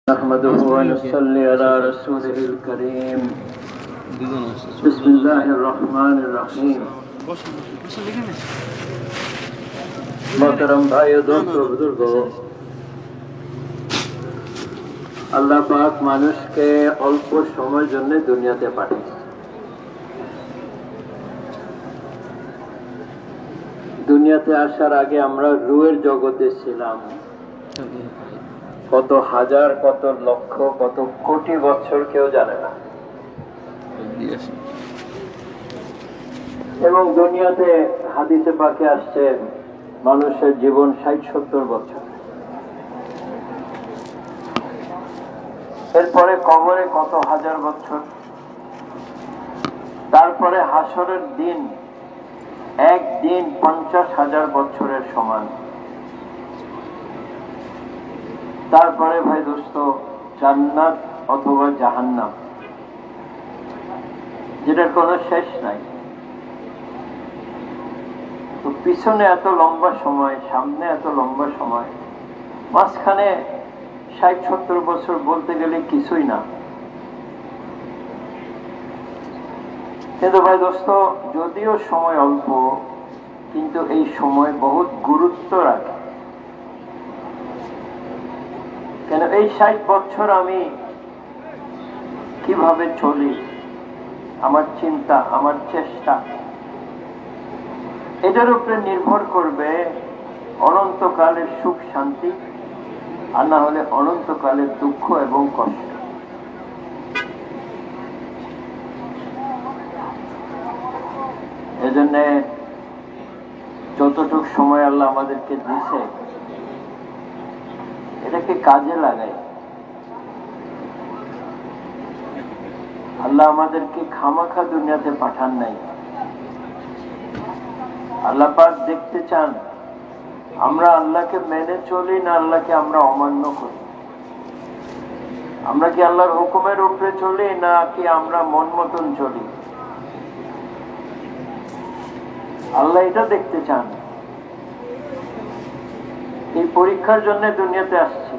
نحمده ونصلي على رسوله الكريم بسم الله الرحمن الرحيم محترم ভাই ও দোস্ত বুজুর্গ আল্লাহ পাক মানুষকে অল্প সময়ের জন্য দুনিয়াতে পাঠিয়েছে। দুনিয়াতে আসার আগে আমরা রূহের জগতে ছিলাম। কত হাজার, কত লক্ষ, কত কোটি বছর কেউ জানে না। এবং দুনিয়াতে হাদিসে পাকে আসছে মানুষের জীবন ৬০-৭০ বছর। এরপরে কবরে কত হাজার বছর, তারপরে হাসরের দিন একদিন ৫০,০০০ বছরের সমান। তারপরে ভাই দোস্ত জান্নাত অথবা জাহান্নাম, যেটার কোনো শেষ নাই। তো পিছনে এত লম্বা সময়, সামনে এত লম্বা সময়, মাঝখানে ৬০-৭০ বছর বলতে গেলে কিছুই না। কিন্তু ভাই দোস্ত যদিও সময় অল্প, কিন্তু এই সময় বহুত গুরুত্ব রাখে। কেন এই ৬০ বছর আমি কিভাবে চলি, আমার চিন্তা, আমার চেষ্টা, এটার উপরে নির্ভর করবে অনন্তকালের সুখ শান্তি, আর না হলে অনন্তকালের দুঃখ এবং কষ্ট। এজন্য যতটুক সময় আল্লাহ আমাদেরকে দিছে এটাকে কাজে লাগাই। আল্লাহ আমাদেরকে খামাখা দুনিয়াতে পাঠান নাই। আল্লাহ পাক দেখতে চান আমরা আল্লাহকে মেনে চলি না আল্লাহকে আমরা অমান্য করি। আমরা কি আল্লাহর হুকুমের উপরে চলি না কি আমরা মন মতন চলি? আল্লাহ এটা দেখতে চান। এই পরীক্ষার জন্য দুনিয়াতে আসছি।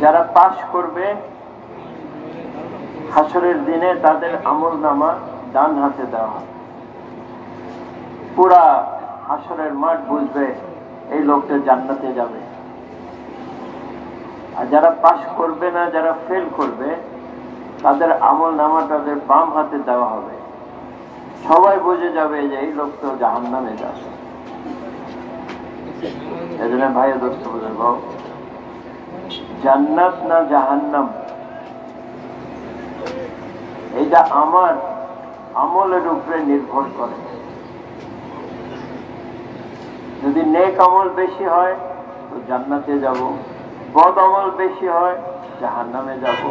যারা পাশ করবে হাসরের দিনে তাদের আমলনামা ডান হাতে দেওয়া, পুরা হাসরের মাঠ বুঝবে এই লোকটা জান্নাতে যাবে। আর যারা পাশ করবে না, যারা ফেল করবে, তাদের আমলনামা তাদের বাম হাতে দেওয়া হবে। সবাই বুঝে যাবে যে এই লোক তো জাহান্নামে যাবে। এজন্য ভাই দোস্ত বুঝুন, জান্নাত না জাহান্নাম, এইটা আমার আমলের উপরে নির্ভর করে। যদি নেক আমল বেশি হয় তো জান্নাতে যাব, বদ আমল বেশি হয় জাহান্নামে যাব।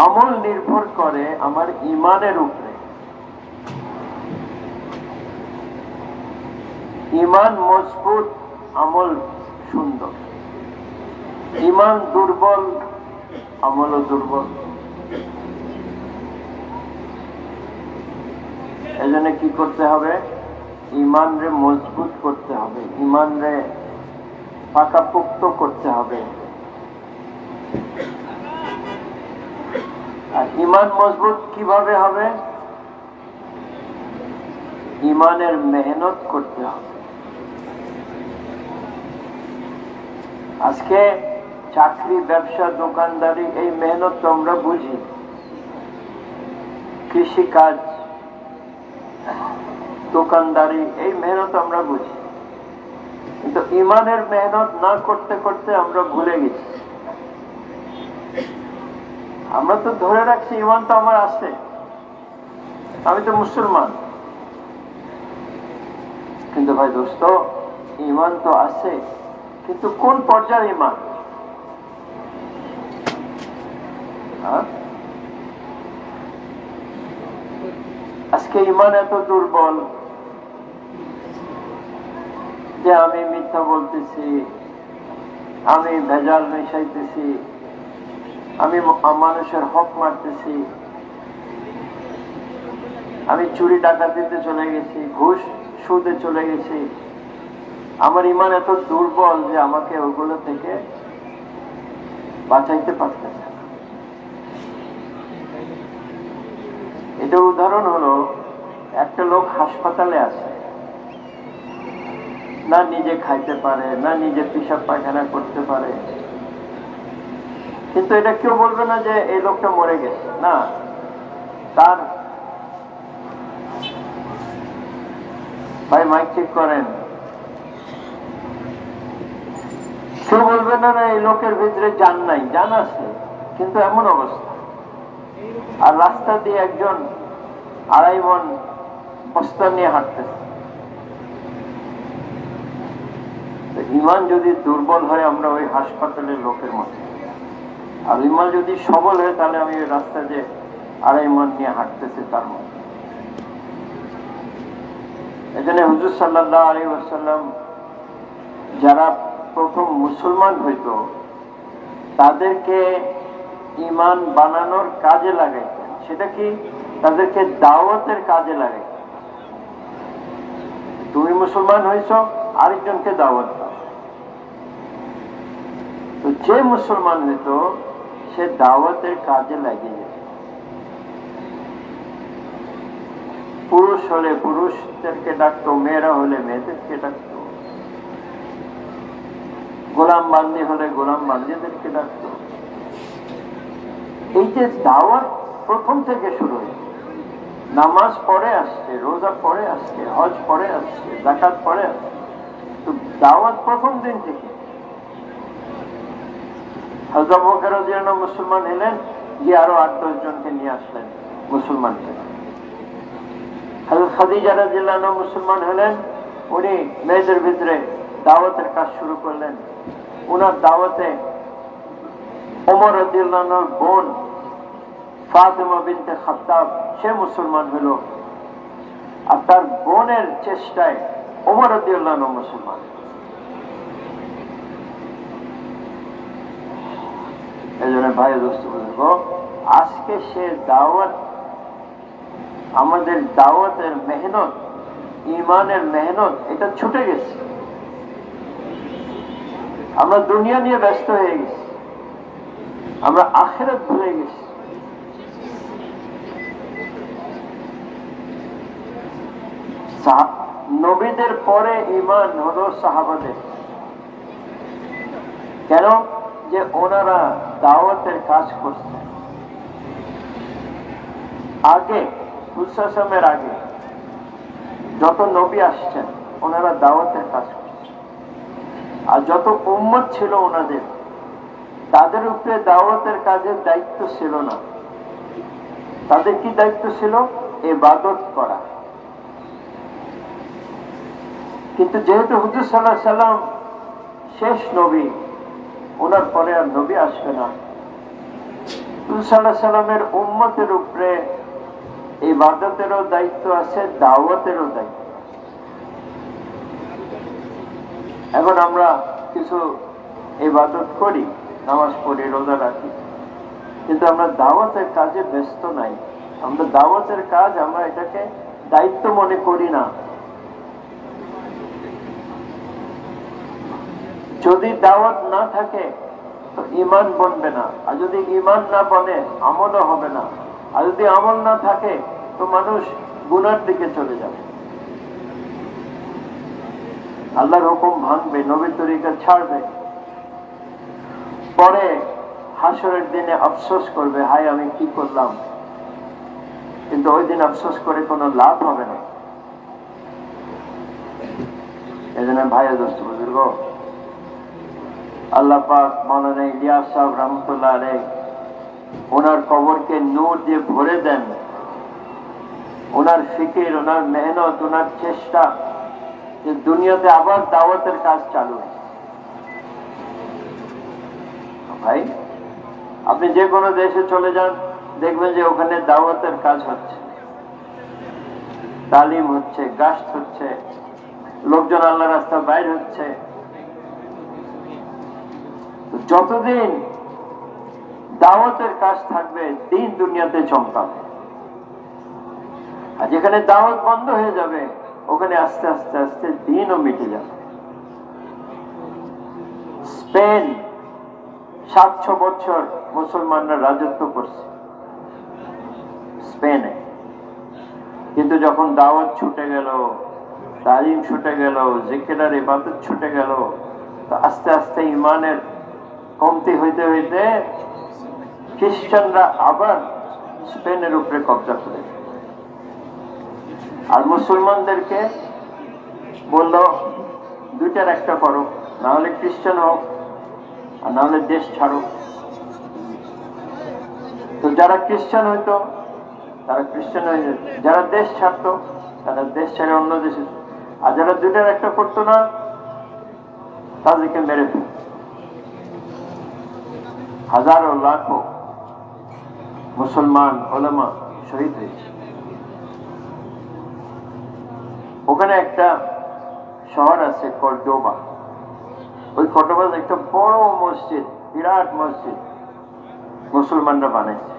আমল নির্ভর করে আমার ঈমানের উপরে। ঈমান মজবুত, আমল সুন্দর। ঈমান দুর্বল, আমলও দুর্বল। এজন্য কি করতে হবে? ঈমান রে মজবুত করতে হবে, ঈমান রে পাকাপোক্ত করতে হবে। আর ঈমান মজবুত কিভাবে হবে? ঈমানের মেহনত করতে হবে। আজকে চাকরি, ব্যবসা, দোকানদারি, এই মেহনত তো আমরা বুঝি। কৃষিকাজ, দোকানদারি, এই মেহনত আমরা বুঝি। কিন্তু ঈমানের মেহনত না করতে করতে আমরা ভুলে গেছি। আমরা তো ধরে রাখছি ঈমান তো আমার আছে, আমি তো মুসলমান। কিন্তু ভাই দোস্ত ঈমান তো আছে, কিন্তু কোন পর্যায়ের ঈমান? আজকে ঈমান এত দুর্বল যে আমি মিথ্যা বলতেছি, আমি ভেজাল মিশাইতেছি, আমি মানুষের হক মারতেছি, আমি চুরি ডাকাতিতে চলে গেছি, ঘুষ সুদে চলে গেছি, আমার ইমান এত দুর্বল যে আমাকে ওগুলো থেকে বাঁচাইতে পারতেছে না। এটার উদাহরণ হলো, একটা লোক হাসপাতালে আছে, না নিজে খাইতে পারে, না নিজে পেশাব পায়খানা করতে পারে, কিন্তু এটা কেউ বলবে না যে এই লোকটা মরে গেছে, না, তার ভাই মাইক ঠিক করেন, কেউ বলবে না না এই লোকের ভিতরে জান নাই, জান আছে, কিন্তু এমন অবস্থা। আর রাস্তা দিয়ে একজন 2.5 মণ বস্তা নিয়ে হাঁটতেছে। ইমান যদি দুর্বল হয় আমরা ওই হাসপাতালের লোকের মতো, আর ইমান যদি সবল হয় তাহলে আমি ওই রাস্তা যে 2.5 মণ নিয়ে হাঁটতেছে তার মতো। এজন্য হুজুর সাল্লাল্লাহু আলাইহি ওয়াসাল্লাম যারা প্রথম মুসলমান হইত তাদেরকে ইমান বানানোর কাজে লাগাইতেন। সেটা কি? তাদেরকে দাওয়াতের কাজে লাগাইতেন। তুমি মুসলমান হইছ, আরেকজনকে দাওয়াত দাও। তো যে মুসলমান হইত সে দাওয়াতের কাজে লাগিয়ে যেত। পুরুষ হলে পুরুষদেরকে ডাকতো, মেয়েরা হলে মেয়েদেরকে ডাকতো, গোলাম বান্দি হলে গোলাম বান্দিদেরকে ডাকতো। এই যে দাওয়াত প্রথম থেকে শুরু হয়েছে, নামাজ পড়ে আসছে, রোজা পড়ে আসছে, হজ পড়ে আসছে, যাকাত পড়ে আসছে, তো দাওয়াত প্রথম দিন থেকে। হযরত আবু বকর রাদিয়াল্লাহু আনহু মুসলমান হলেন, গিয়ে আরো 8-10 জনকে নিয়ে আসলেন মুসলমান থেকে। হযরত খাদিজা রাদিয়াল্লাহু আনহা মুসলমান হলেন, উনি মেয়েদের ভিতরে দাওয়াতের কাজ শুরু করলেন। উনার দাওয়াতে ওমর রাদিয়াল্লাহু আনহুর বোন ফাতেমা বিনতে খাত্তাব সে মুসলমান হলো, আর তার বোনের চেষ্টায় ওমর রাদিয়াল্লাহু আনহু মুসলমান। এই জন্য ভাই দোস্ত বলবো, আজকে সে দাওয়াত, আমাদের দাওয়াতের মেহনত, ইমানের মেহনত, এটা ছুটে গেছে। আমরা দুনিয়া নিয়ে ব্যস্ত হয়ে গেছি, আমরা আখিরাত ভুলে গেছি। নবীদের পরে ইমান হলো সাহাবাদের। কেন? যে ওনারা দাওয়াতের কাজ করছে। আগে মুসাসমের আগে যত নবী আসছেন ওনারা দাওয়াতের কাজ করছে, আর যত উম্মত ছিল ওনাদের, তাদের উপরে দাওয়াতের কাজের দায়িত্ব ছিল না। তাদের কি দায়িত্ব ছিল? ইবাদত করা। কিন্তু যেহেতু হুজুর সাল্লাল্লাহু আলাইহি সাল্লাম শেষ নবী, ওনার পরে আর নবী আসবে না, হুজুর সাল্লাল্লাহু আলাইহি সাল্লামের উম্মতের উপরে ইবাদতেরও দায়িত্ব আছে, দাওয়াতেরও দায়িত্ব। এখন আমরা কিছু ইবাদত করি, নামাজ পড়ি, রোজা রাখি, কিন্তু আমরা দাওয়াতের কাজে ব্যস্ত নাই। আমরা দাওয়াতের কাজ, আমরা এটাকে দায়িত্ব মনে করি না। যদি দাওয়াত না থাকে তো ঈমান বনবে না, আর যদি ঈমান না বনে আমলও হবে না, আর যদি আমল না থাকে তো মানুষ গুনার দিকে চলে যাবে, আল্লাহর হুকুম ভাঙবে, নবীর তরিকা ছাড়বে, পরে হাসরের দিনে আফসোস করবে, হায় আমি কি করলাম। কিন্তু ওই দিন আফসোস করে কোনো লাভ হবে না। এজন্য ভাইয়া দোস্ত বুজুর্গ, আল্লাহ পাক মাওলানা ইলিয়াস সাহেব রহমতুল্লাহ আলাইহি ওনার কবরকে নূর দিয়ে ভরে দেন। ওনার ফিকির, ওনার মেহনত, ওনার চেষ্টা, যে দুনিয়াতে আবার দাওয়াতের কাজ চালু হয়। ভাই আপনি যে কোনো দেশে চলে যান, দেখবেন যে ওখানে দাওয়াতের কাজ হচ্ছে, তালিম হচ্ছে, গাস্ট হচ্ছে, লোকজন আল্লাহ রাস্তা বাইর হচ্ছে। যতদিন দাওয়াতের কাজ থাকবে দিন দুনিয়াতে চমকাবে, আর যেখানে দাওয়াত বন্ধ হয়ে যাবে ওখানে আস্তে আস্তে আস্তে দিনও মিটে যাবে। স্পেন 700 বছর মুসলমানরা রাজত্ব করছে স্পেনে, কিন্তু যখন দাওয়াত ছুটে গেল, তালিম ছুটে গেল, জিকিরের ইবাদত ছুটে গেল, তো আস্তে আস্তে ইমানের কমতি হইতে হইতে খ্রিস্টানরা আবার স্পেনের উপরে কব্জা করে, আর মুসলমানদেরকে বলল দুইটার একটা করো, না হলে খ্রিস্টান হোক আর না হলে দেশ ছাড়ো। তো যারা খ্রিস্টান হইতো তারা খ্রিস্টান হয়ে যেত, যারা দেশ ছাড়তো তারা দেশ ছেড়ে অন্য দেশে, আর যারা দুইটার একটা করতো না তাদেরকে মেরে ফেলত। হাজারো লাখো মুসলমান ওলামা শহীদ হয়েছে। ওখানে একটা শহর আছে কর্ডোবা, ওই কর্ডোবাতে একটা বড় মসজিদ, বিরাট মসজিদ মুসলমানরা বানাইছে।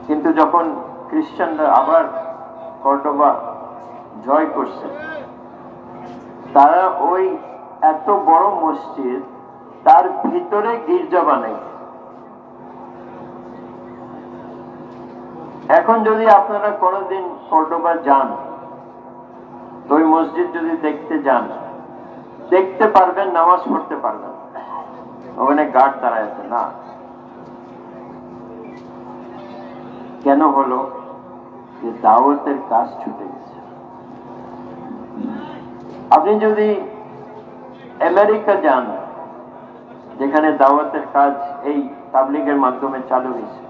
কিন্তু যখন খ্রিস্টানরা আবার কর্ডোবা জয় করছে, তারা ওই এত বড় মসজিদ তার ভিতরে গির্জা বানাইছে। এখন যদি আপনারা কোনোদিন কর্ডোবা যান, তো ওই মসজিদ যদি দেখতে যান, দেখতে পারবেন, নামাজ পড়তে পারবেন, ওখানে গার্ড দাঁড়ায় আছে না। কেন হলো? যে দাওয়াতের কাজ ছুটে গেছে। আপনি যদি আমেরিকা যান, যেখানে দাওয়াতের কাজ এই তাবলীগের মাধ্যমে চালু হয়েছে,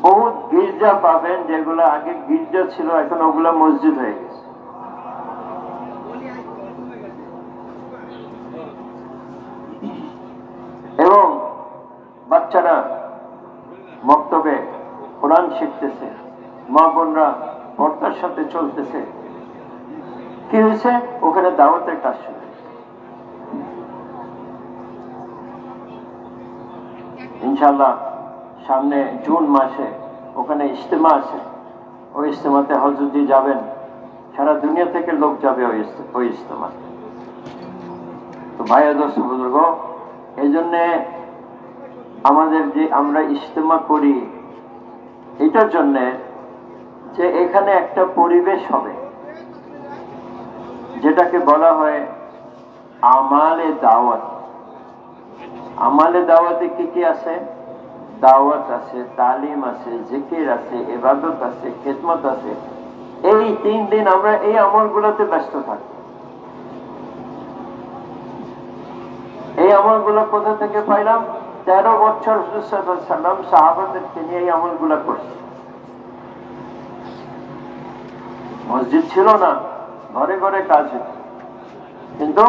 বহুত গির্জা পাবেন যেগুলো আগে গির্জা ছিল, এখন ওগুলা মসজিদ হয়ে গেছে। এবং বাচ্চারা মক্তবে কোরআন শিখতেছে, মা বোনরা পর্দার সাথে চলতেছে। কি হয়েছে? ওখানে দাওয়াতের কাজ শুরু। ইনশাআল্লাহ সামনে জুন মাসে ওখানে ইজতেমা আছে, ওই ইজতেমাতে হজরত যাবেন, সারা দুনিয়া থেকে লোক যাবে ওই ইজতেমাতে। তো ভাই দোস্ত বুজুর্গ, এই জন্য আমাদের যে আমরা ইজতেমা করি, এটার জন্য যে এখানে একটা পরিবেশ হবে যেটাকে বলা হয় আমালে দাওয়াত। আমালে দাওয়াতে কি কি আছে? দাওয়াত আছে, তালিম আছে, জিকির আছে, ইবাদত আছে, খিদমত আছে। এই 3 দিন আমরা এই আমলগুলোতে ব্যস্ত থাকি। এই আমলগুলো কোথা থেকে পাইলাম? 13 বছর রাসূল সাল্লাল্লাহু আলাইহি ওয়াসাল্লাম সাহাবাদেরকে নিয়ে এই আমলগুলো করছে। মসজিদ ছিল না, ঘরে ঘরে কাজ হতো, কিন্তু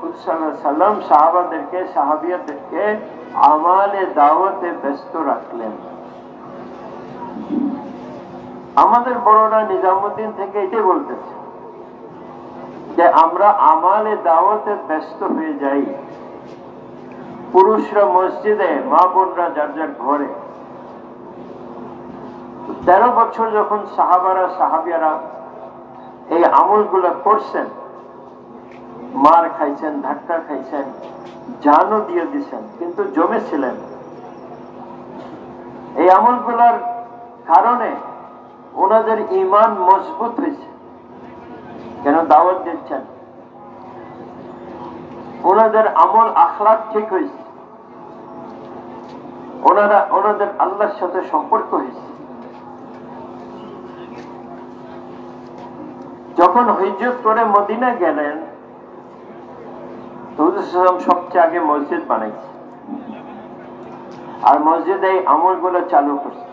রাসূল সাল্লাল্লাহু আলাইহি ওয়াসাল্লাম সাহাবাদেরকে, সাহাবিয়াদেরকে আমালে দাওয়াতে ব্যস্ত রাখলেন। আমাদের বড়রা নিজামুদ্দিন থেকে এটাই বলতেছে যে আমরা আমালে দাওয়াতে ব্যস্ত হয়ে যাই। পুরুষরা মসজিদে, মা বোনরা যার যার ঘরে। 13 বছর যখন সাহাবারা, সাহাবিয়ারা এই আমলগুলা করছেন, মার খাইছেন, ধাক্কা খাইছেন, জানও দিয়ে দিছেন, কিন্তু জমেছিলেন। এই আমলগুলার কারণে ওনাদের ঈমান মজবুত হয়েছে। কেন? দাওয়াত দিচ্ছেন। ওনাদের আমল আখলাক ঠিক হয়েছে, ওনাদের আল্লাহর সাথে সম্পর্ক হয়েছে। যখন হিজরত করে মদিনা গেলেন, সবচেয়ে আগে মসজিদ বানাইছে, আর মসজিদে এই আমলগুলো চালু করছে।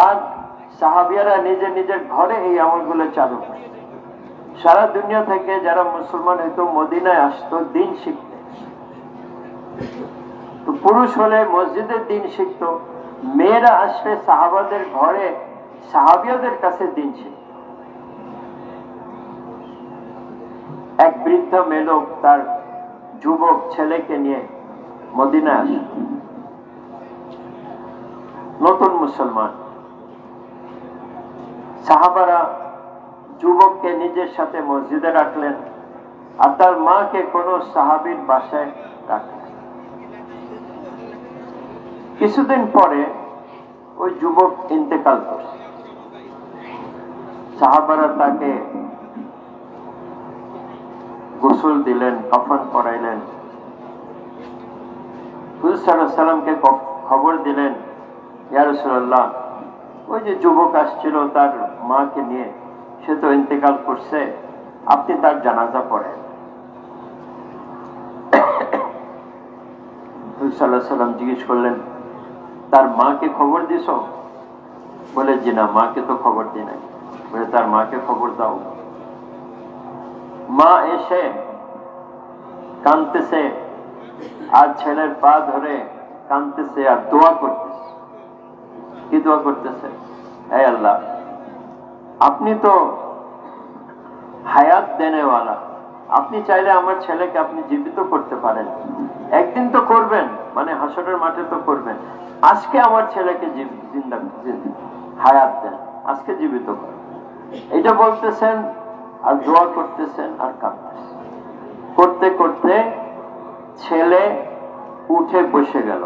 আর সাহাবিয়ারা নিজের নিজের ঘরে এই আমলগুলো চালু করছে। সারা দুনিয়া থেকে যারা মুসলমান হইতো মদিনায় আসতো দিন শিখতে। তো পুরুষ হলে মসজিদের দিন শিখতো, মেয়েরা আসলে সাহাবাদের ঘরে সাহাবিয়াদের কাছে দিন শিখত। এক বৃদ্ধ মেয়ে তার যুবক ছেলেকে নিয়ে মদিনায় আসে, নতুন মুসলমান। সাহাবারা যুবককে নিজের সাথে মসজিদে রাখলেন, আর তার মাকে কোন সাহাবীর বাসায় রাখে। কিছুদিন পরে ওই যুবক ইন্তেকাল করছে। সাহাবারা তাকে গোসল দিলেন, কাফন পরাইলেন। হুজুর সাল্লাল্লাহু আলাইহি ওয়াসাল্লামকে খবর দিলেন, ইয়া রাসূলুল্লাহ, ওই যে যুবক আসছিল তার মাকে নিয়ে, সে তো ইন্তেকাল করছে, আপনি তার জানাজা পড়েন। হুজুর সাল্লাল্লাহু আলাইহি ওয়াসাল্লাম জিজ্ঞেস করলেন, তার মাকে খবর দিছ? বলে, জি না, মাকে তো খবর দি নাই। বলে, তার মাকে খবর দাও। মা এসে কাঁদতেছে আর ছেলের পা ধরে কাঁদতেছে আর দোয়া করতেছে। কি দোয়া করতেছে? হে আল্লাহ, আপনি তো হায়াত দেনেওয়ালা, আপনি চাইলে আমার ছেলেকে আপনি জীবিত করতে পারেন, একদিন তো করবেন, মানে হাসরের মাঠে তো করবেন। আজকে আমার ছেলেকে জিন্দা হায়াত দেন, আজকে জীবিত করেন। এটা বলতেছেন আর দোয়া করতেছেন আর কাঁদতেছেন। করতে করতে ছেলে উঠে বসে গেল।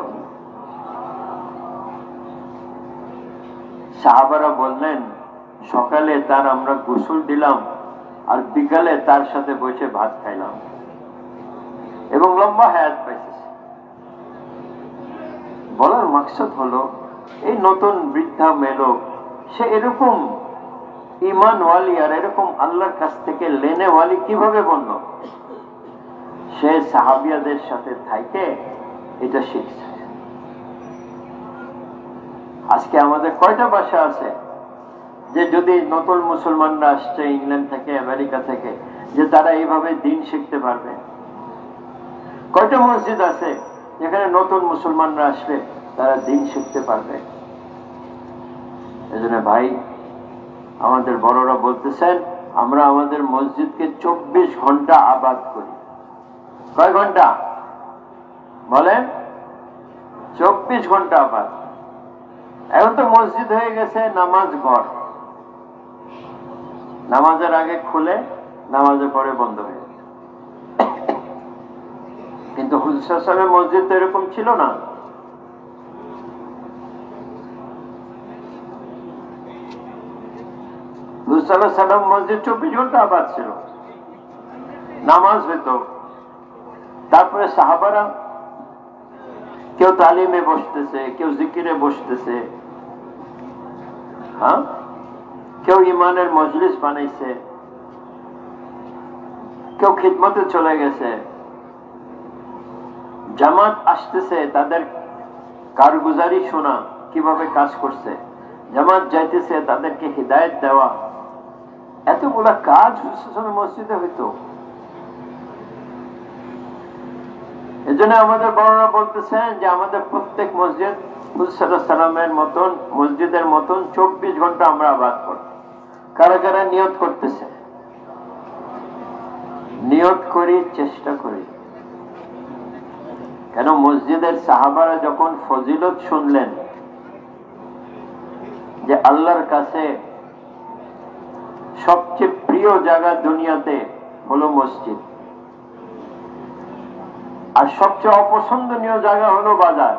সাহাবারা বললেন, সকালে তার আমরা গোসল দিলাম আর বিকালে তার সাথে বসে ভাত খাইলাম এবং লম্বা হায়াত পাইছে। বলার মাকসাদ হলো, এই নতুন বৃদ্ধা মেলো, সে এরকম ইমানওয়ালি আর এরকম আল্লাহর কাছ থেকে লেনেওয়ালি কিভাবে বলল? সে সাহাবিয়াদের সাথে থাইকে এটা শিখছে। আজকে আমাদের কয়টা ভাষা আছে যে যদি নতুন মুসলমানরা আসছে ইংল্যান্ড থেকে, আমেরিকা থেকে, যে তারা এইভাবে দিন শিখতে পারবে? কয়টা মসজিদ আছে যেখানে নতুন মুসলমানরা আসলে তারা দিন শিখতে পারবে? এজন্য ভাই, আমাদের বড়রা বলতেছেন, আমরা আমাদের মসজিদকে 24 ঘন্টা আবাদ করি। কয় ঘন্টা বলেন? 24 ঘন্টা আবাদ। এখন তো মসজিদ হয়ে গেছে নামাজ ঘর, নামাজের আগে খুলে নামাজের পরে বন্ধ হয়ে গেছে। কিন্তু হুজুর সাল্লাল্লাহু আলাইহি ওয়াসাল্লামের মসজিদ তো এরকম ছিল না। হুজুর সাল্লাল্লাহু আলাইহি ওয়াসাল্লাম মসজিদ 24 ঘন্টা আবাদ ছিল, নামাজ হইতো। তারপরে সাহাবারা কেউ তালিমে বসতেছে, কেউ জিকিরে বসতেছে, হ্যাঁ, কেউ ইমানের মজলিস বানাইছে, কেউ খিদমতে চলে গেছে। জামাত আসতেছে, তাদের কারগুজারি শোনা, কিভাবে কাজ করছে। জামাত যাইতেছে, তাদেরকে হিদায়াত দেওয়া। এতগুলা কাজ মসজিদে হইতো। এজন্য আমাদের বড়রা বলতেছেন যে আমাদের প্রত্যেক মসজিদ হুজুর সাল্লাল্লাহু আলাইহি ওয়াসাল্লামের মতন, মসজিদের মতন 24 ঘন্টা আমরা আবাদ করব। কারা কারা নিয়ত করতেছে? নিয়ত করি, চেষ্টা করি। কেন? মসজিদের সাহাবারা যখন ফজিলত শুনলেন যে আল্লাহর কাছে সবচেয়ে প্রিয় জায়গা দুনিয়াতে হলো মসজিদ, আর সবচেয়ে অপছন্দনীয় জায়গা হলো বাজার,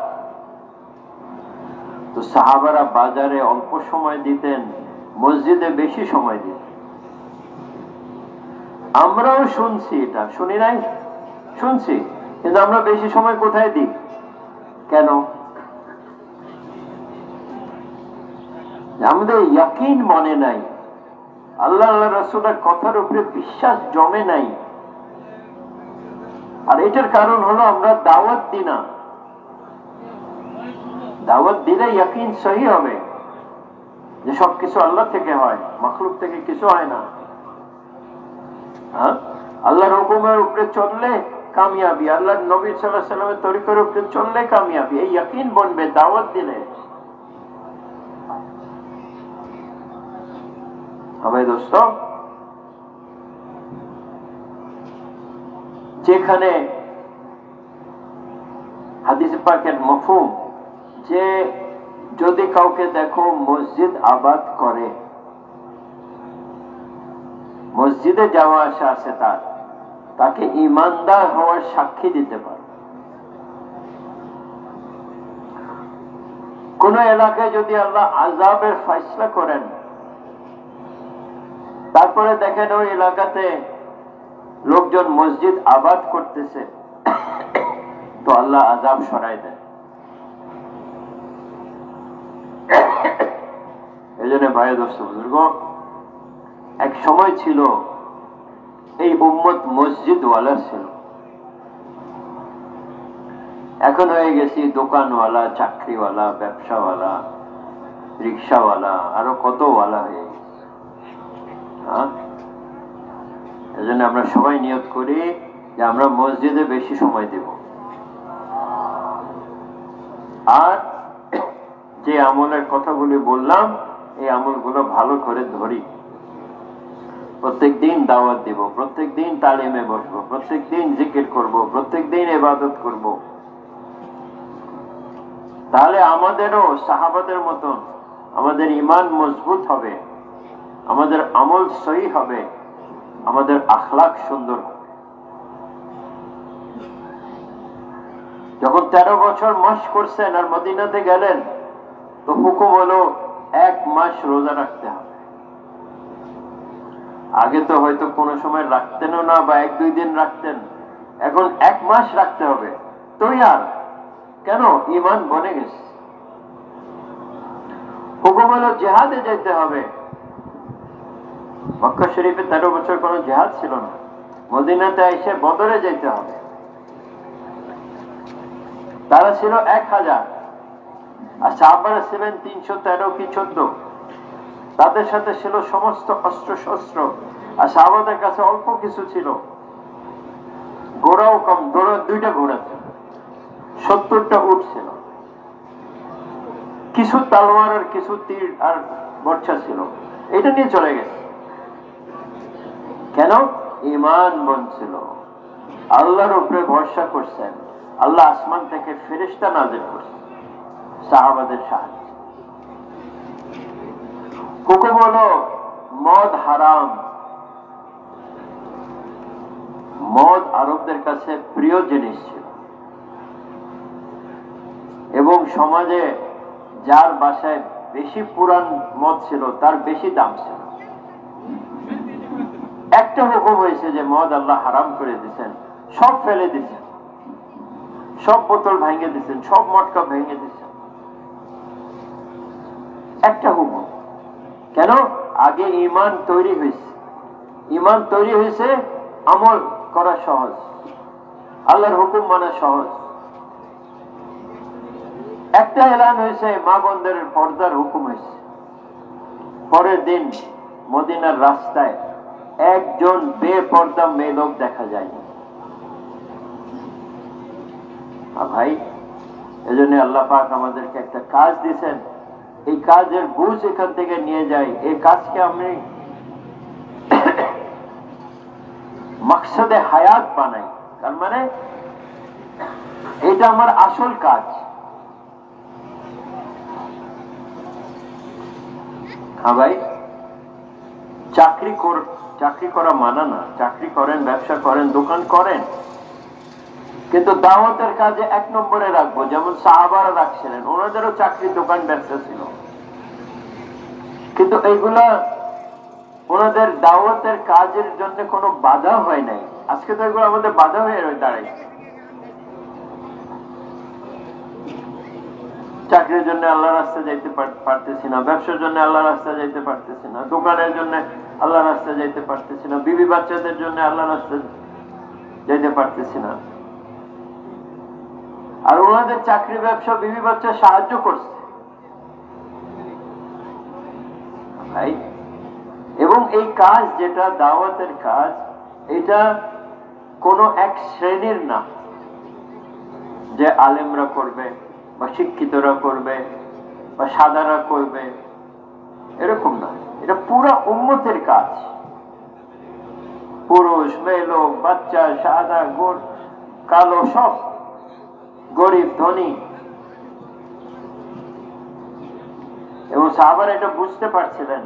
তো সাহাবারা বাজারে অল্প সময় দিতেন, মসজিদে বেশি সময় দিতেন। আমরাও শুনছি, এটা শুনি নাই? শুনছি, কিন্তু আমরা বেশি সময় কোথায় দিই? কেন? আমাদের ইয়াকিন মনে নাই, আল্লাহ আল্লাহ রাসূলের কথার উপরে বিশ্বাস জমে নাই। আর এটার কারণ হলো আমরা দাওয়াত দিই না। দাওয়াত দিলে ইয়াকিন সহি হবে যে সবকিছু আল্লাহ থেকে হয়, মাখলুক থেকে কিছু হয় না। আল্লাহর হুকুমের উপরে চললে কামিয়াবি, আল্লাহর নবী সাল্লাল্লাহু আলাইহি ওয়াসাল্লামের তরিকার উপরে চললে কামিয়াবি। এই ইয়াকিন বনবে দাওয়াত দিলে। হবে দোস্ত, যেখানে হাদিস পাকের মফহুম যে যদি কাউকে দেখো মসজিদ আবাদ করে, মসজিদে যাওয়া আসা আছে তার, তাকে ঈমানদার হওয়ার সাক্ষী দিতে পারে। কোন এলাকায় যদি আল্লাহ আযাবের ফয়সালা করেন, তারপরে দেখেন ওই এলাকাতে লোকজন মসজিদ আবাদ করতেছে, তো আল্লাহ আযাব সরাই দেন। এই জন্য ভাই দোস্ত বুজুর্গ, এক সময় ছিল এই উম্মত মসজিদওয়ালা ছিল, এখন হয়ে গেছি দোকানওয়ালা, চাকরিওয়ালা, ব্যবসাওয়ালা, রিক্সাওয়ালা, আরো কত ওয়ালা হয়ে গেছে। এই জন্য আমরা সবাই নিয়ত করি যে আমরা মসজিদে বেশি সময় দেব, আর যে আমলের কথাগুলি বললাম এই আমলগুলো ভালো করে ধরি। প্রত্যেক দিন দাওয়াত দিব, প্রত্যেক দিন তালিমে বসবো, প্রত্যেক দিন জিকির করব, প্রত্যেক দিন ইবাদত করব। তাহলে আমাদেরও সাহাবাদের মতন আমাদের ঈমান মজবুত হবে, আমাদের আমল সহি হবে, আমাদের আখলাক সুন্দর হবে। যখন 13 বছর মাস করছেন আর মদিনাতে গেলেন, তো হুকুম হলো 1 মাস রোজা রাখতে হবে। আগে তো হয়তো কোনো সময় রাখতেনও না, বা 1-2 দিন রাখতেন, এখন 1 মাস রাখতে হবে। তো আর কেন? ঈমান বনে গেছে। হুকুম হলো জিহাদে যেতে হবে। মক্কা শরীফে 13 বছর কোনো জিহাদ ছিল না, মদিনাতে এসে বদরে যেতে হবে। তারা ছিল 1000 আর সাহাবারা ছিলেন 313 কি 14। তাদের সাথে ছিল সমস্ত অস্ত্র শস্ত্র, আর সাহাবাদের কাছে অল্প কিছু ছিল। ঘোড়াও কম, 2টা ঘোড়া ছিল, 70টা উট ছিল, কিছু তালোয়ার আর কিছু তীর আর বর্ষা ছিল। এটা নিয়ে চলে গেছে। কেন? ঈমান বলছিল, আল্লাহর উপরে ভরসা করছেন, আল্লাহ আসমান থেকে ফেরেশতা নাযিল করছেন সাহাবাদের সাহায্যে। হুকুম হলো মদ হারাম। মদ আরবদের কাছে প্রিয় জিনিস ছিল, এবং সমাজে যার বাসায় বেশি পুরান মদ ছিল তার বেশি দাম ছিল। একটা হুকুম হয়েছে যে মদ আল্লাহ হারাম করে দিচ্ছেন, সব ফেলে দিচ্ছেন, সব বোতল ভেঙে দিচ্ছেন, সব মটকা ভেঙে দিচ্ছেন। একটা হুকুম। কেন? আগে ঈমান তৈরি হয়েছে, ঈমান তৈরি হয়েছে, আমল করা সহজ, আল্লাহর হুকুম মানা সহজ। একটা এলান হয়েছে, মা বোনদের পর্দার হুকুম হয়েছে। পরের দিন মদিনার রাস্তায় একজন বেপর্দা মেয়ে লোক দেখা যায়নি। ভাই, এজন্য আল্লাহ পাক আমাদেরকে একটা কাজ দিয়েছেন, এই কাজের বুঝ এখান থেকে নিয়ে যাই। এই কাজকে আমি মাকসাদে হায়াত বানাই। তার মানে এটা আমার আসল কাজ। হ্যাঁ ভাই, চাকরি করা মানা না। চাকরি করেন, ব্যবসা করেন, দোকান করেন, কিন্তু দাওয়াতের কাজে 1 নম্বরে রাখবো। যেমন সাহাবারা রাখছিলেন, ওনাদেরও চাকরি, দোকান, ব্যবসা ছিল, কিন্তু এইগুলা ওনাদের দাওয়াতের কাজের জন্য কোনো বাধা হয় নাই। আজকে তো এগুলো আমাদের বাধা হয়ে দাঁড়াইছে। চাকরির জন্য আল্লাহ রাস্তায় যাইতে পারতেছি না, ব্যবসার জন্য আল্লাহ রাস্তায় যাইতে পারতেছি না, দোকানের জন্য আল্লাহ রাস্তায় যাইতে পারতেছি না, বিবি বাচ্চাদের জন্য আল্লাহ রাস্তায় যাইতে পারতেছি না। আর ওনাদের চাকরি, ব্যবসা, বিবি বাচ্চা সাহায্য করছে ভাই। এবং এই কাজ যেটা দাওয়াতের কাজ, এটা কোনো এক শ্রেণীর না যে আলেমরা করবে বা শিক্ষিতরা করবে বা সাদারা করবে, এরকম না। এটা পুরো উম্মতের কাজ। পুরুষ, মেয়ে লোক, বাচ্চা, সাদা, গোর, কালো, সব, গরিব, ধনী। এবং সাহাবারা এটা বুঝতে পারছিলেন,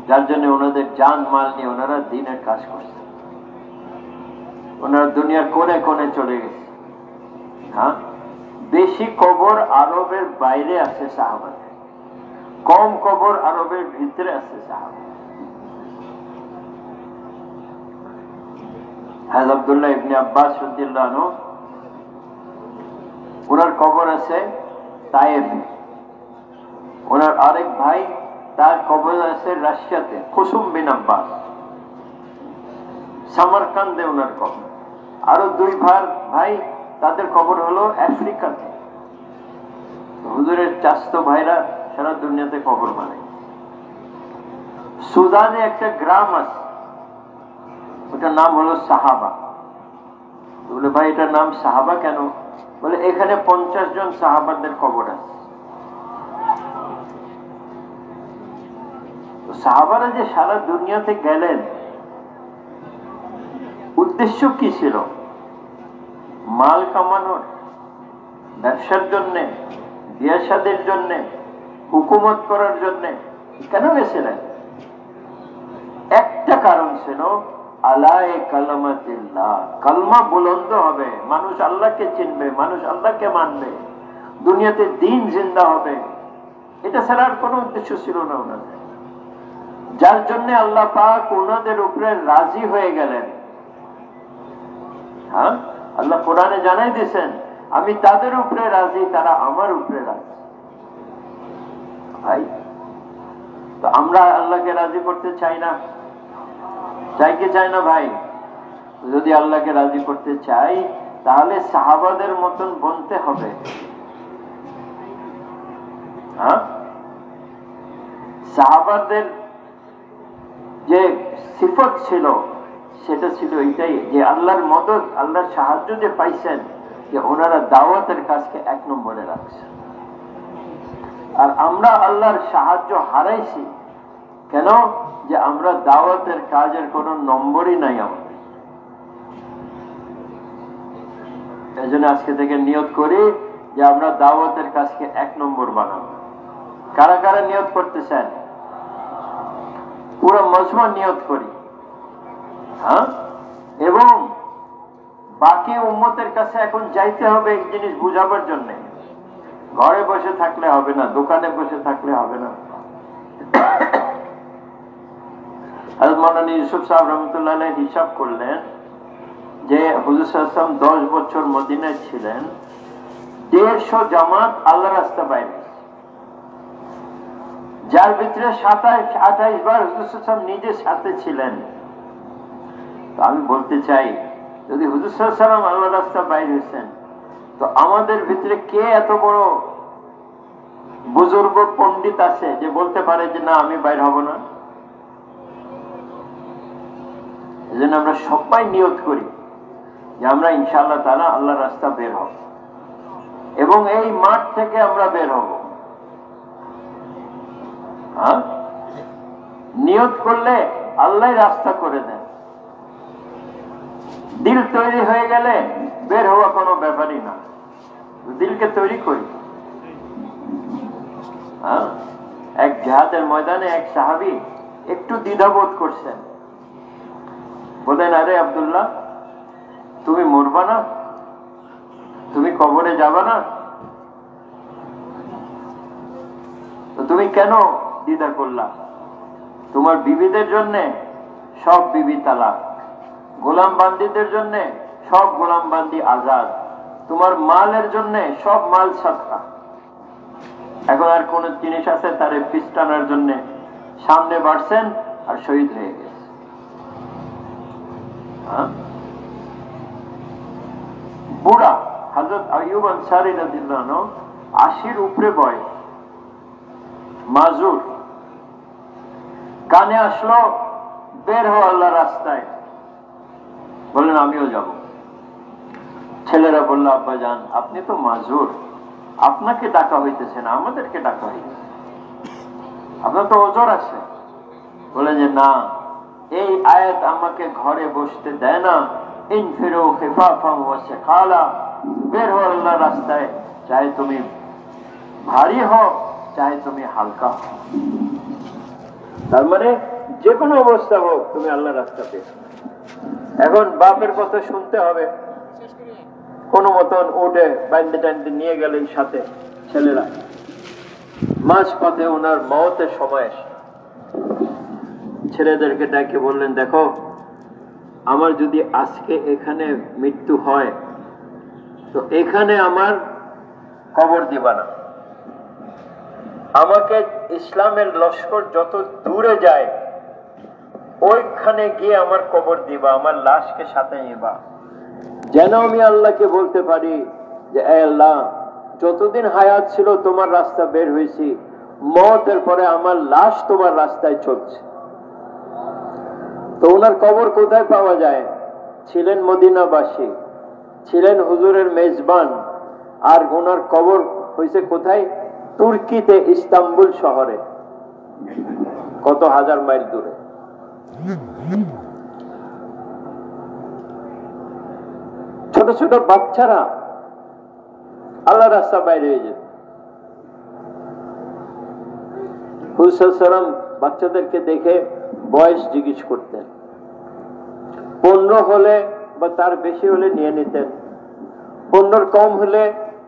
যার জন্য ওনাদের জান মাল নিয়ে ওনারা দিনের কাজ করছেন। ওনারা দুনিয়ার কোণে কোণে চলে গেছে। হ্যাঁ, বেশি কবর আরবের বাইরে আছে সাহাবাদের, কম কবর আরবের ভিতরে আছে সাহাবা। হযরত আব্দুল্লাহ ইবনে আব্বাস রাদিয়াল্লাহু আনহু, ওনার কবর আছে তায়েফে। ওনার আরেক ভাই, তার কবর আছে রাশিয়াতে, কুসুম বিন আব্বাস। সামারকান্দে ওনার কবর। আরো দুই ভাই, তাদের কবর হলো আফ্রিকাতে। হুজুরের চাচতো ভাইরা সারা দুনিয়াতে কবর বানায়। সুদানে একটা গ্রাম আছে, ওটার নাম হলো সাহাবা। বলে ভাই এটার নাম সাহাবা কেন? বলে এখানে 50 জন সাহাবাদের কবর আছে। সাহাবারা যে সারা দুনিয়াতে গেলেন, উদ্দেশ্য কি ছিল? মাল কামানোর, ব্যবসার জন্যে, বিয়ে শাদীর জন্যে, হুকুমত করার জন্যে কেন গেছিলেন? একটা কারণ ছিল, আলায়ে কালামাতিল্লাহ, কালমা বুলন্দ হবে, মানুষ আল্লাহকে চিনবে, মানুষ আল্লাহকে মানবে, দুনিয়াতে দিন জিন্দা হবে। এটা ছাড়া আর কোনো উদ্দেশ্য ছিল না ওনাদের, যার জন্য আল্লাহ পাক ওনাদের উপরে রাজি হয়ে গেলেন। হ্যাঁ, আল্লাহ কোরআনে জানাই দিয়েছেন, আমি তাদের উপরে রাজি, তারা আমার উপরে রাজি। ভাই, তো আমরা আল্লাহকে রাজি করতে চাই না? চাই কি চাই না ভাই? যদি আল্লাহকে রাজি করতে চাই, তাহলে সাহাবাদের মতন বনতে হবে। হ্যাঁ, সাহাবাদের যে সিফত ছিল, সেটা ছিল এটাই যে আল্লাহর মদদ, আল্লাহর সাহায্য যে পাইছেন, যে ওনারা দাওয়াতের কাজকে 1 নম্বরে রাখছে। আর আমরা আল্লাহর সাহায্য হারাইছি কেন? যে আমরা দাওয়াতের কাজের কোনো নম্বরই নাই আমাদের। এই জন্য আজকে থেকে নিয়ত করি যে আমরা দাওয়াতের কাজকে 1 নম্বর বানাবো। কারা কারা নিয়ত করতেছেন? পুরো মজমা নিয়ত করি। হ্যাঁ, এবং বাকি উম্মতের কাছে এখন যাইতে হবে এই জিনিস বুঝাবার জন্য। ঘরে বসে থাকলে হবে না, দোকানে বসে থাকলে হবে না। হযরত মাওলানা ইউসুফ সাহেব রহমাতুল্লাহ আলাইহি হিসাব করলেন যে হুজুর সাল্লাল্লাহু আলাইহি ওয়াসাল্লাম 10 বছর মদিনায় ছিলেন, 150 জামাত আল্লাহর রাস্তা বাইরে, যার ভিতরে 27-28 বার হুজুর সাল্লাল্লাহু আলাইহি ওয়াসাল্লাম নিজে সাথে ছিলেন। তো আমি বলতে চাই, যদি হুজুর সাল্লাল্লাহু আলাইহি ওয়াসাল্লাম আল্লাহর রাস্তা বাইরে হয়েছেন, তো আমাদের ভিতরে কে এত বড় বুজুর্গ পণ্ডিত আছে যে বলতে পারে যে না, আমি বাইর হব না? এজন্য আমরা সবাই নিয়ত করি যে আমরা ইনশাআল্লাহ তাআলা আল্লাহর রাস্তা বের হব, এবং এই মাঠ থেকে আমরা বের হব। হ্যাঁ, নিয়ত করলে আল্লাহ রাস্তা করে দেন। দিল তৈরি হয়ে গেলে বের হওয়া কোনো ব্যাপারই না। দিলকে তৈরি করি। হ্যাঁ, এক জিহাদের ময়দানে এক সাহাবী একটু দ্বিধাবোধ করছেন। বলেন, আরে আব্দুল্লাহ, তুমি মরবা না? তুমি কবরে যাবা না? তো তুমি কেন দ্বিধা করলা? তোমার বিবিদের জন্য সব বিবি তালাক, গোলাম বান্দিদের জন্য সব গোলাম বান্দি আজাদ, তোমার মালের জন্য সব মাল সাদকা। এখন আর কোন জিনিস আছে তার পিছ টানার জন্য সামনে বাড়ছেন আর শহীদ হয়ে গেছে। বুড়া হযরত আইয়ুব আনসারী রাদিয়াল্লাহু আনহু 80-র উপরে বয়স, মাজুর, কানে আসলো বের হও আল্লাহর রাস্তায়। বললেন আমিও যাব। ছেলেরা বলল, আব্বা জান, আপনি তো মাজুর, আপনাকে ডাকা হইতেছে না, আমাদেরকে ডাকা হইতেছে, আপনার তো ওজর আছে। বলে যে না, এই আয়াত আমাকে ঘরে বসতে দেয় না। ইনফিরু খিফাফান ওয়া সিকালা, বের হও আল্লাহর রাস্তায়, চাহে তুমি ভারী হও, চাহে তুমি হালকা হও। তার মানে যে কোনো অবস্থা হোক, তুমি আল্লাহর রাস্তা পেয়ে এখন বাপের কথা শুনতে হবে। কোনো মতন উঠে বান্ধে টান্ধে নিয়ে গেলেন সাথে ছেলেরা। মাঝ পথে ওনার মওতের সময় এসে ছেলেদেরকে ডেকে বললেন, দেখো, আমার যদি আজকে এখানে মৃত্যু হয় তো এখানে আমার কবর দিবা না, আমাকে ইসলামের লস্কর যত দূরে যায় ওইখানে গিয়ে আমার কবর দিবা, আমার লাশকে সাথে নিবা, যেন আমি আল্লাহকে বলতে পারি যে এ আল্লাহ, যতদিন হায়াত ছিল তোমার রাস্তা বের হয়েছি, মওতের পরে আমার লাশ তোমার রাস্তায় চলছে। তো ওনার কবর কোথায় পাওয়া যায়? ছিলেন মদিনাবাসী, ছিলেন হুজুরের মেজবান, আর ওনার কবর হয়েছে কোথায়? তুর্কিতে, ইস্তাম্বুল শহরে, কত হাজার মাইল দূরে। ছোট ছোট বাচ্চারা আল্লাহ রাস্তা বাইরে হয়ে যেত। হুজুর সাল্লাম বাচ্চাদেরকে দেখে বয়স জিজ্ঞেস করতেন, 15 হলে বা তার বেশি হলে নিয়ে নিতেন, 15 কম হলে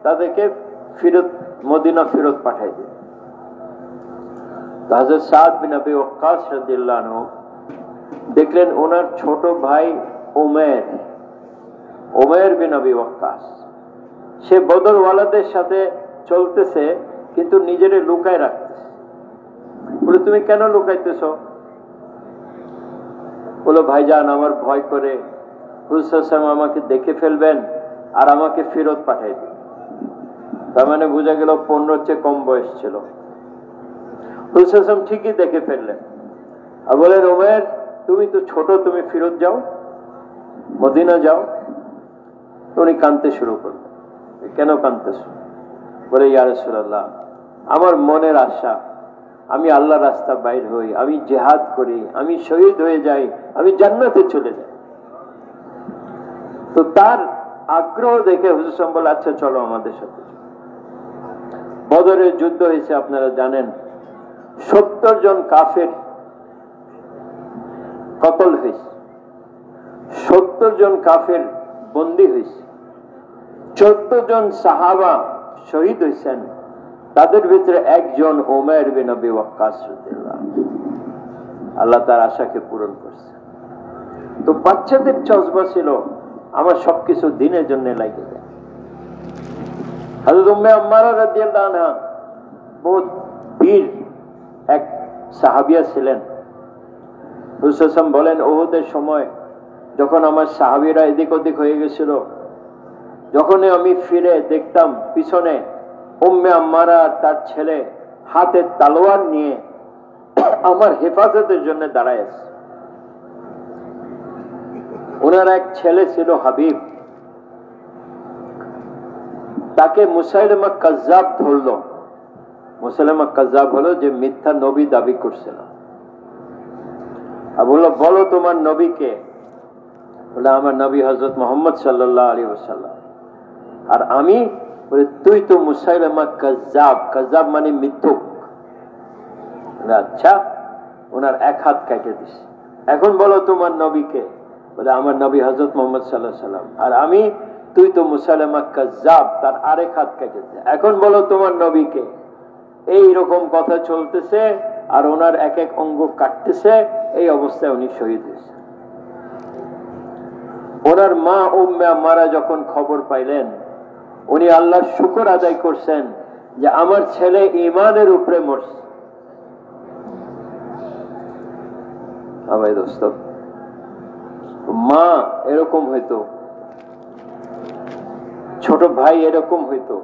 তাদেরকে ফিরত মদিনা ফেরত পাঠাই দিতেন। হযরত সাদ বিন আবি ওয়াক্কাস রাদিয়াল্লাহু আনহু দেখলেন ওনার ছোট ভাই উমাইর বিন আবি ওয়াক্কাস, সে বদরওয়ালাদের সাথে চলতেছে কিন্তু নিজেরে লুকায় রাখতেছে। বলে, তুমি কেন লুকাইতেছ? বলো, ভাইজান, আমার ভয় করে হুজুর সাল্লাল্লাহু আলাইহি ওয়াসাল্লাম আমাকে দেখে ফেলবেন আর আমাকে ফেরত পাঠাই দিন। তার মানে বোঝা গেল 15 চেয়ে কম বয়স ছিল। হুজুর সাল্লাল্লাহু আলাইহি ওয়াসাল্লাম ঠিকই দেখে ফেললেন আর বলেন, উমাইর, তুমি তো ছোট, তুমি ফেরত যাও, মদিনা যাও। উনি কাঁদতে শুরু করলেন। কেন কাঁদতেছ? বলে, ইয়া রাসূলুল্লাহ, আমার মনের আশা আমি আল্লাহর রাস্তা বাইর হই, আমি জিহাদ করি, আমি শহীদ হয়ে যাই, আমি জান্নাতে চলে যাই। তো তার আগ্রহ দেখে হুজুর সাল্লাল্লাহু আলাইহি ওয়াসাল্লাম বলে, আচ্ছা চলো আমাদের সাথে। বদরের যুদ্ধ হয়েছে, আপনারা জানেন, 70 জন কাফের কতল হয়েছে, 70 জন কাফের বন্দী হয়েছে, 14 জন সাহাবা শহীদ হয়েছেন, তাদের ভিতরে একজন উমাইর বিন আবি ওয়াক্কাস রাদিয়াল্লাহু আনহু। আল্লাহ তার আশাকে পূরণ করছে। তো বাচ্চাদের জজবা ছিল, আমার সবকিছু দিনের জন্য লাগে যায়। হযরত উম্মে আম্মারা রাদিয়াল্লাহু আনহা বহুত বীর এক সাহাবিয়া ছিলেন। হুজুর সাল্লাল্লাহু আলাইহি ওয়াসাল্লাম বলেন, উহুদের সময় যখন আমার সাহাবীরা এদিক ওদিক হয়ে গেছিল, যখনই আমি ফিরে দেখতাম পিছনে উম্মে আম্মারা আর তার ছেলে হাতে তলোয়ার নিয়ে আমার হেফাজতের জন্য দাঁড়ায় আছে। ওনার এক ছেলে ছিল হাবিব, তাকে মুসাইলিমা কাজ্জাব ধরলো। মুসাইলিমা কাজ্জাব হলো যে মিথ্যা নবী দাবি করছিল। আর বললো, বলো তোমার নবীকে। বলে, আমার নবী হযরত মুহাম্মদ সাল্লাল্লাহু আলাইহি ওয়াসাল্লাম। আর আমি বলে, তুই তো মুসাইলিমা কাজ্জাব, কাজ্জাব মানে মিথ্যুক। আচ্ছা, ওনার এক হাত কেটে দিস। এখন বলো তোমার নবীকে। বলে, আমার নবী হযরত মুহাম্মদ সাল্লাল্লাহু আলাইহি ওয়াসাল্লাম। আর আমি, তুই তো মুসাইলিমা কাজ্জাব, তার আরেক হাত কেটে দে। এখন বলো তোমার নবীকে। এই রকম কথা চলতেছে আর ওনার এক এক অঙ্গ কাটতেছে। এই অবস্থায় উনি শহীদ হয়েছে। ওনার মা উম্মে আম্মারা যখন খবর পাইলেন, উনি আল্লাহর শুকর আদায় করছেন যে আমার ছেলে ঈমানের উপরে মরছে। ভাই দোস্ত, মা এরকম হইতো, ছোট ভাই এরকম হইতো,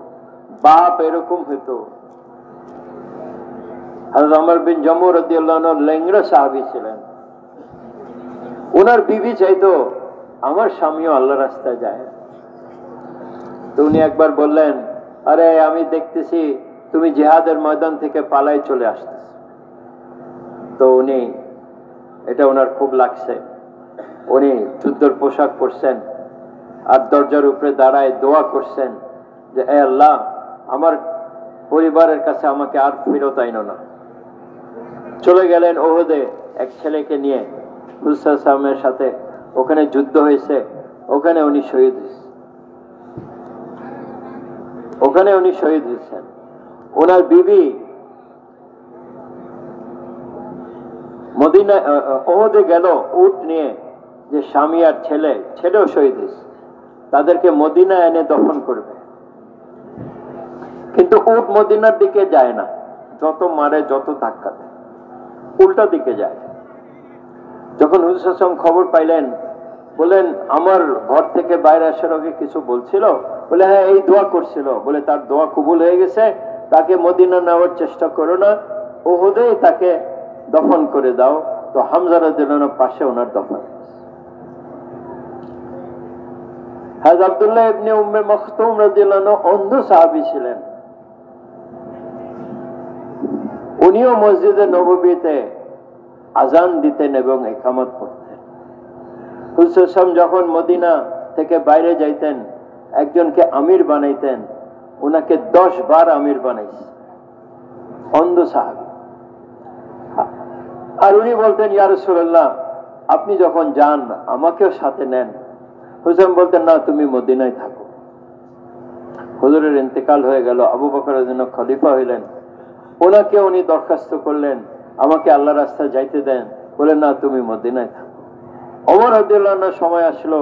বাপ এরকম হইতো। হযরত ওমর বিন জামু রাদিয়াল্লাহু আনহু লেংড়া সাহাবী ছিলেন। ওনার বিবি চাইতো আমার স্বামীও আল্লাহর রাস্তায় যায়। তো উনি একবার বললেন, আরে আমি দেখতেছি তুমি জিহাদের ময়দান থেকে পালাই চলে আসতেছ। তো উনি, এটা ওনার খুব লাগছে। উনি যুদ্ধের পোশাক পরছেন আর দরজার উপরে দাঁড়ায় দোয়া করছেন যে এ আল্লাহ, আমার পরিবারের কাছে আমাকে আর ফেরত আইনো না। চলে গেলেন উহুদে এক ছেলেকে নিয়ে হুজুর সাল্লাল্লাহু আলাইহি ওয়াসাল্লামের সাথে ওখানে যুদ্ধ হয়েছে, ওখানে উনি শহীদ হয়েছেন। ওখানে উনি শহীদ হয়েছেন। ওনার বিবি মদিনা ওহদে গেল উট নিয়ে, যে স্বামী আর ছেলেও শহীদ হয়েছে, তাদেরকে মদিনা এনে দফন করবে। কিন্তু উট মদিনার দিকে যায় না, যত মারে যত ধাক্কা দেয় উল্টা দিকে যায়। যখন হুজুর সাল্লাল্লাহু আলাইহি ওয়াসাল্লাম খবর পাইলেন, বলেন আমার ঘর থেকে বাইরে আসার আগে কিছু বলছিল? বলে হ্যাঁ, এই দোয়া করছিল। বলে তার দোয়া কবুল হয়ে গেছে, তাকে মদিনা নেওয়ার চেষ্টা করো না, উহুদে তাকে দফন করে দাও। তো হামজা রাদিয়াল্লাহু আনহু পাশে ওনার দফন। হযরত আব্দুল্লাহ ইবনে উম্মে মাকতুম রাদিয়াল্লাহু আনহু অন্ধ সাহাবী ছিলেন। উনিও মসজিদে নববীতে আজান দিতেন এবং ইকামত পড়তেন। হুজুর সাল্লাল্লাহু আলাইহি ওয়াসাল্লাম যখন মদিনা থেকে বাইরে যাইতেন, একজনকে আমির বানাইতেন, ওনাকে 10 বার আমির বানাইছে, অন্ধ সাহাবী। আর উনি বলতেন, ইয়া রাসূলুল্লাহ আপনি যখন যান আমাকেও সাথে নেন। হুজুর বলতেন, না তুমি মদিনায় থাকো। হুজুরের ইন্তেকাল হয়ে গেল, আবু বকরের জন্য খলিফা হইলেন। ওনাকে উনি দরখাস্ত করলেন, আমাকে আল্লাহর রাস্তায় যাইতে দেন। বলেন, না তুমি মদিনায় থাকো। ওমর রাদিয়াল্লাহু আনহু সময় আসলো,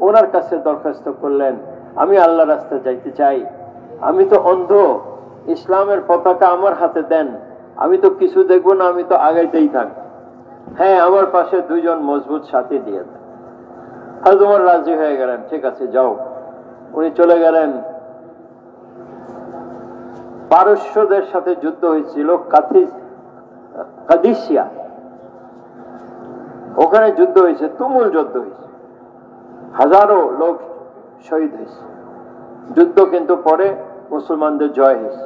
ওনার কাছে দরখাস্ত করলেন, আমি আল্লাহর রাস্তায় যাইতে চাই, আমি তো অন্ধ, ইসলামের পতাকা আমার হাতে দেন, আমি তো কিছু দেখবো না, আমি তো আগাইতেই থাকবো। হ্যাঁ, আমার পাশে 2 জন মজবুত সাথী দিয়ে দেন। হযরত ওমর রাজি হয়ে গেলেন, ঠিক আছে যাও। উনি চলে গেলেন। পারস্যদের সাথে যুদ্ধ হয়েছিল কাদিসিয়া, ওখানে যুদ্ধ হয়েছে, তুমুল যুদ্ধ হয়েছে, হাজারো লোক শহীদ হয়েছে। যুদ্ধ কিন্তু পরে মুসলমানদের জয় হয়েছে।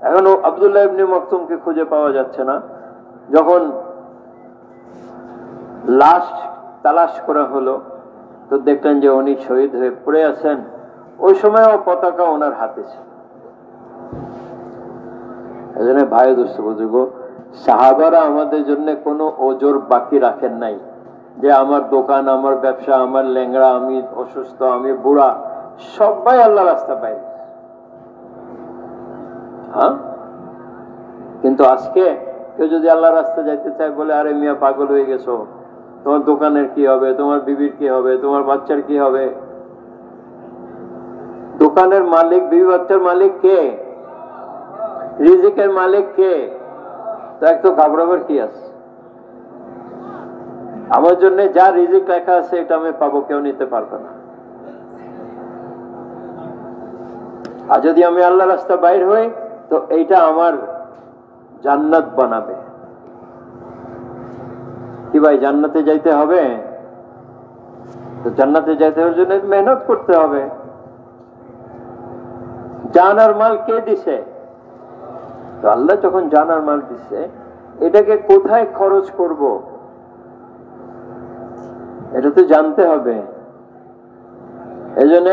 এখনো আব্দুল্লাহ ইবনে মাকতুমকে খুঁজে পাওয়া যাচ্ছে না। যখন লাশ তালাশ করা হলো, তো দেখলেন যে উনি শহীদ হয়ে পড়ে আছেন। ওই সময়ও পতাকা ওনার হাতে ছিল। এজন্য ভাই দোস্ত বুজুর্গ, সাহাবারা আমাদের জন্য কোনো ওজোর বাকি রাখেন নাই, যে আমার দোকান, আমার ব্যবসা, আমার ল্যাংড়া, আমি অসুস্থ, আমি বুড়া, সবাই আল্লাহ রাস্তা পাই। হ্যাঁ, কিন্তু আজকে কেউ যদি আল্লাহ রাস্তা যাইতে চায়, বলে আরে মিয়া পাগল হয়ে গেছো, তোমার দোকানের কি হবে, তোমার বিবির কি হবে, তোমার বাচ্চার কি হবে? দোকানের মালিক, বিবি বাচ্চার মালিক কে? রিজিকের মালিক কে? তো একটু ঘাবড়াবার কি আছে? আমার জন্য যা রিজিক লেখা আছে এটা আমি পাবো, কেউ নিতে পারবে না। আর যদি আমি আল্লাহ রাস্তা বাইর হই, তো এইটা আমার জান্নাত বানাবে। কি ভাই, জান্নাতে যাইতে হবে? তো জান্নাতে যাইতে হওয়ার জন্য মেহনত করতে হবে। জান আর মাল কে দিছে? তো আল্লাহ যখন জান আর মাল দিছে, এটাকে কোথায় খরচ করব এটা তো জানতে হবে। এজন্য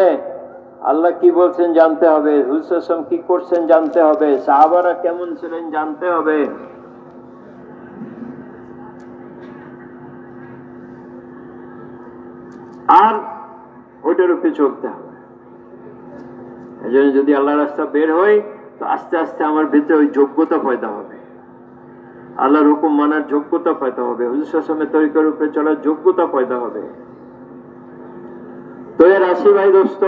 আল্লাহ কি বলছেন জানতে হবে, হুজুর সাল্লাল্লাহু আলাইহি ওয়াসাল্লাম কি করছেন জানতে হবে, সাহাবারা কেমন ছিলেন জানতে হবে। আর ওইটার উপরে চলতে হবে। এজন্য যদি আল্লাহর রাস্তা বের হয়, তো আস্তে আস্তে আমার ভিতরে ওই যোগ্যতা পয়দা হবে, আল্লাহর হুকুম মানার যোগ্যতা পয়দা হবে, হুজুর সাল্লাল্লাহু আলাইহি ওয়াসাল্লামের তরিকার উপরে চলার যোগ্যতা পয়দা হবে। তো এর আসি ভাই দোস্ত,